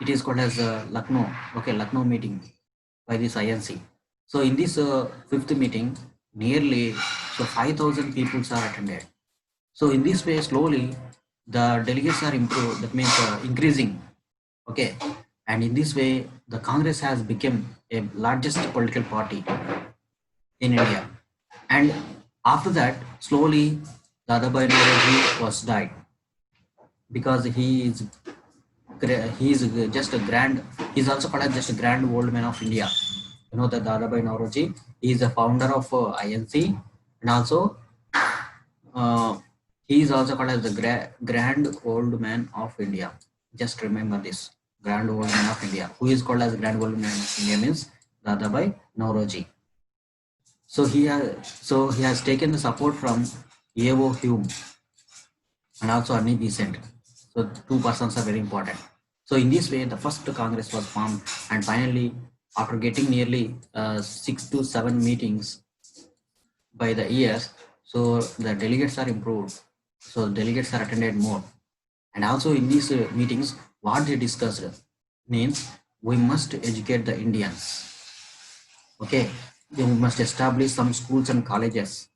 it is called as Lucknow. Okay, Lucknow meeting by this INC. So in this fifth meeting, nearly 5,000 people are attended. So in this way, slowly the delegates are improved. That means increasing. Okay, and in this way, the Congress has become a largest political party in India. And after that, slowly, Dadabhai Naoroji was died because he is just a grand. He's also called as just a grand old man of India. You know that Dadabhai Naoroji. He is the founder of INC, and also uh, he is also called as the grand old man of India. Just remember this grand old man of India. Who is called as grand old man of India means Dadabhai Naoroji. So he has taken the support from A.O. Hume and also Annie Besant. So two persons are very important. So in this way, the first Congress was formed, and finally, after getting nearly 6 to 7 meetings by the years, so the delegates are improved. So delegates are attended more, and also in these meetings, what they discussed means we must educate the Indians. Okay, we must establish some schools and colleges.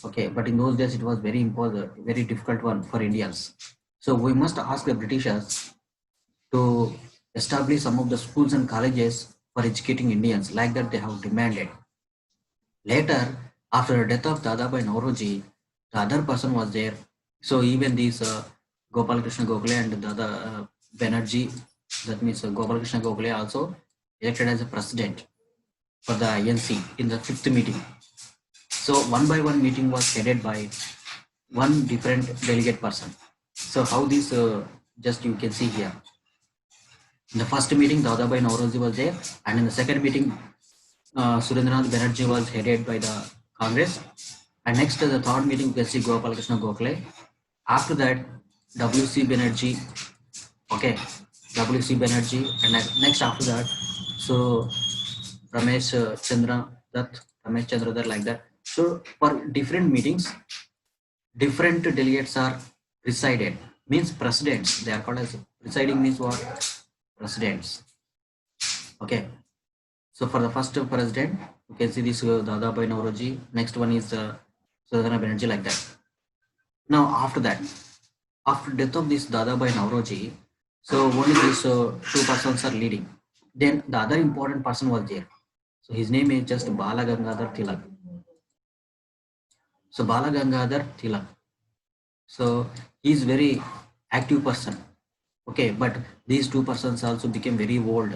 Okay, but in those days it was very important, very difficult one for Indians. So we must ask the Britishers to establish some of the schools and colleges for educating Indians, like that they have demanded. Later, after the death of Dadabhai Naoroji, the other person was there. So even these Gopal Krishna Gokhale and Dada Banerjee, that means Gopal Krishna Gokhale also elected as a president for the INC in the fifth meeting. So one by one meeting was headed by one different delegate person. So how this just you can see here. In the first meeting, Dadabhai Naoroji was there, and in the second meeting, Surendranath Banerjee was headed by the Congress. And next, the third meeting, you can see Gopal Krishna Gokhale. After that, W.C. Banerjee, okay, W.C. Banerjee, and next after that, so Ramesh Chandra Dutt, Ramesh Chandra Dutt, like that. So for different meetings, different delegates are presided, means presidents. They are called as presiding means what? Presidents. Okay. So for the first president, you can see this Dadabhai Naoroji. Next one is Surendranath Banerjee, like that. Now after that, after death of this Dadabhai Naoroji, so only these two persons are leading. Then the other important person was there. So his name is just Bala Gangadhar Tilak. So Bala Gangadhar Tilak. So he is very active person. Okay, but these two persons also became very old.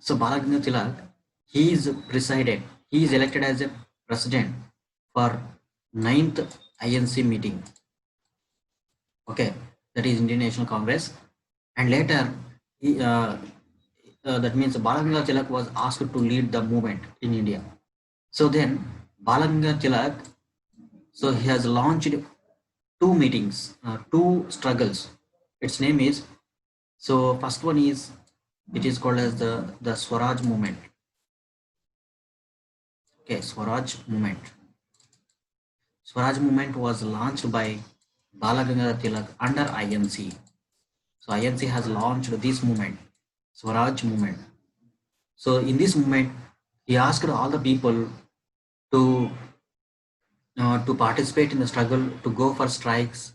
So Bala Gangadhar Tilak, he is presided. He is elected as a president for 9th INC meeting. Okay, that is Indian National Congress. And later, that means Bala Gangadhar Tilak was asked to lead the movement in India. So then Bala Gangadhar Tilak, so he has launched two meetings, two struggles. Its name is, so first one is, it is called as the Swaraj movement. Okay, Swaraj movement. Swaraj movement was launched by Bala Gangadhar Tilak under INC. So INC has launched this movement, Swaraj movement. So in this movement, he asked all the people to participate in the struggle, to go for strikes,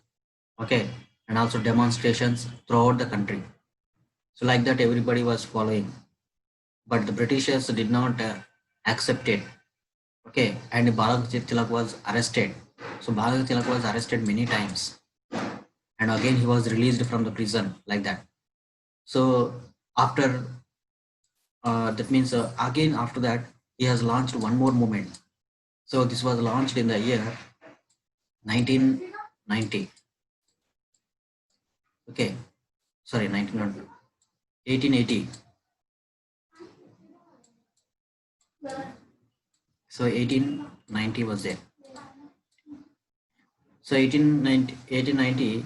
okay, and also demonstrations throughout the country. So like that, everybody was following, but the Britishers did not accept it. Okay, and Balaji Tilak was arrested. So Balaji Tilak was arrested many times, and again he was released from the prison, like that. So after that means again after that he has launched one more movement. So this was launched in the year 1990. Okay, sorry, 1880. So 1890 was there. So 1890.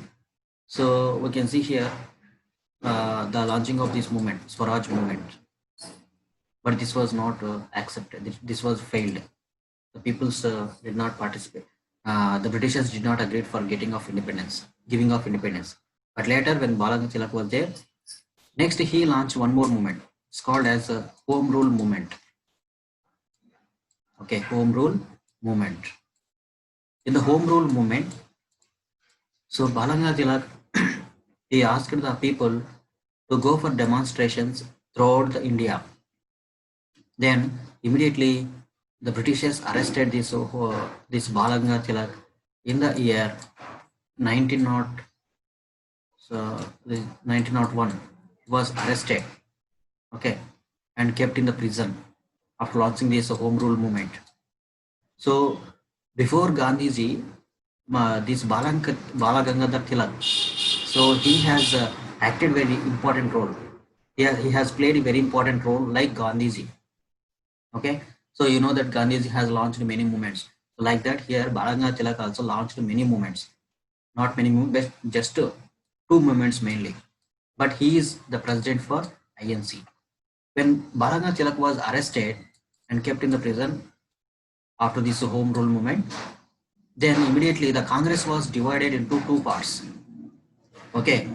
So we can see here the launching of this movement, Swaraj movement. But this was not accepted. This was failed. The peoples did not participate. The Britishers did not agree for getting of independence, giving of independence. But later, when Balaji Tilak was there, Next, he launched one more movement. It's called as a Home Rule Movement. Okay, Home Rule Movement. In the Home Rule Movement, so Balanga Tilak, he asked the people to go for demonstrations throughout the India. Then immediately the Britishers arrested this Balanga Tilak in the year 1900, so the 1901. He was arrested, okay, and kept in the prison after launching this Home Rule Movement. So before Gandhiji, this Balagangadhar Tilak, so he has acted very important role. He has played a very important role like Gandhiji. Okay, so you know that Gandhiji has launched many movements. So like that, here Balagangadhar Tilak also launched many movements. Not many movements, but just two movements mainly. But he is the president for INC. When Balagangadhar Tilak was arrested and kept in the prison after this Home Rule movement, then immediately the Congress was divided into two parts. Okay,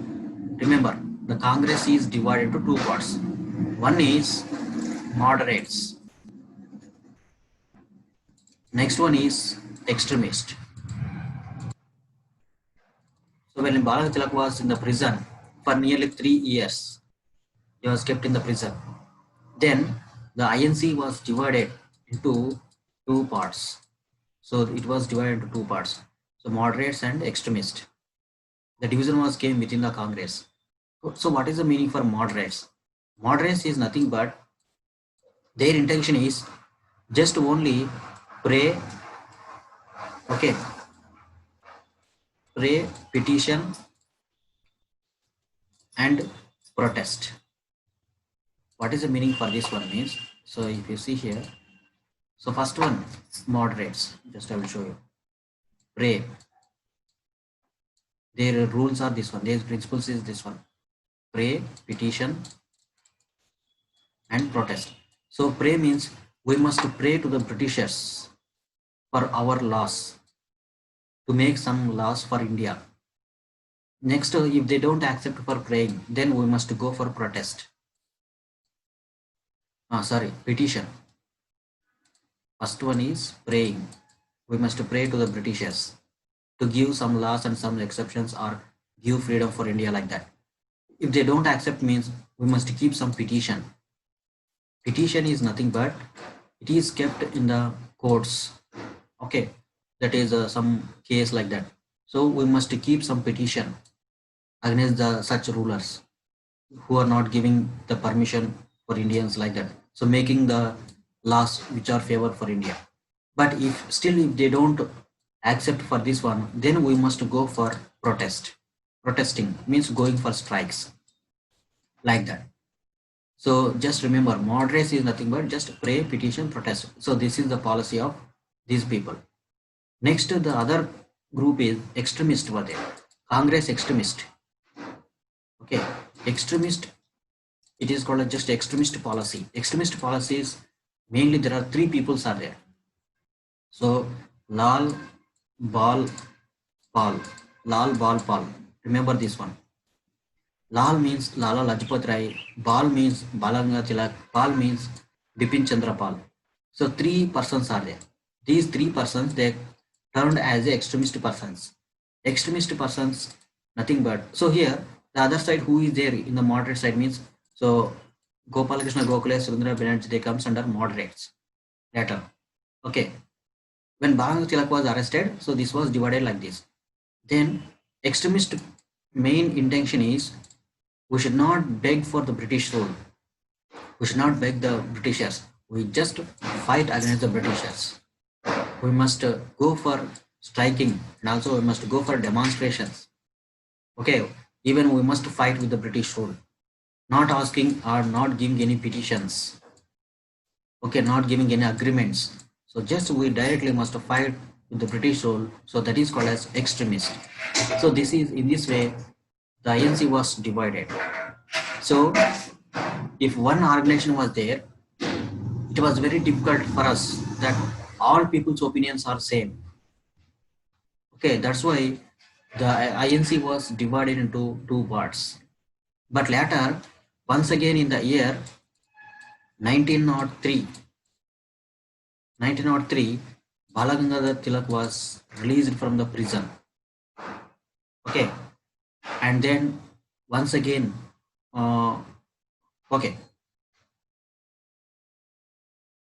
remember the Congress is divided into two parts. One is moderates, next one is extremist. So when Balaji Tilak was in the prison for nearly 3 years, he was kept in the prison. Then the INC was divided into two parts. So it was divided into two parts. So moderates and extremist. The division was came within the Congress. So what is the meaning for moderates? Moderates is nothing but their intention is just only pray, okay, pray, petition, and protest. What is the meaning for this one means? So if you see here, so first one, moderates. Just I will show you. Pray. Their rules are this one. Their principles is this one. Pray, petition, and protest. So pray means we must pray to the Britishers for our laws, to make some laws for India. Next, if they don't accept for praying, then we must go for protest. Petition. First one is praying. We must pray to the Britishers to give some laws and some exceptions or give freedom for India like that. If they don't accept means we must keep some petition. Petition is nothing but it is kept in the courts. Okay, that is some case like that. So we must keep some petition against the such rulers who are not giving the permission for Indians like that. So making the laws which are favor for India. But if they don't accept for this one, then we must go for protest. Protesting means going for strikes like that. So just remember, moderates is nothing but just pray, petition, protest. So this is the policy of these people. Next, the other group is extremist were there. Congress extremist. Okay, extremist. It is called just extremist policy. Extremist policies mainly there are three peoples are there. So Lal, Bal, Pal. Lal, Bal, Pal. Remember this one. Lal means Lala Lajpat Rai, Bal means Balanga Tilak, Pal means Bipin Chandra Pal. So three persons are there. These three persons they termed as the extremist persons. Extremist persons, nothing but. So here the other side who is there in the moderate side means so Gopalakrishna Gokhale, Surendra Banerjee they comes under moderates later. Okay. When Balanga Tilak was arrested, so this was divided like this. Then extremist main intention is we should not beg for the British rule. We should not beg the Britishers. We just fight against the Britishers. We must go for striking and also we must go for demonstrations. Okay, even we must fight with the British rule. Not asking or not giving any petitions. Okay, not giving any agreements. So just we directly must fight with the British rule. So that is called as extremist. So this is in this way the INC was divided. So if one organization was there, it was very difficult for us that all people's opinions are same. Okay, that's why the INC was divided into two parts. But later, Once again in the year 1903, Balagangadhar Tilak was released from the prison. Okay, and then once again, okay,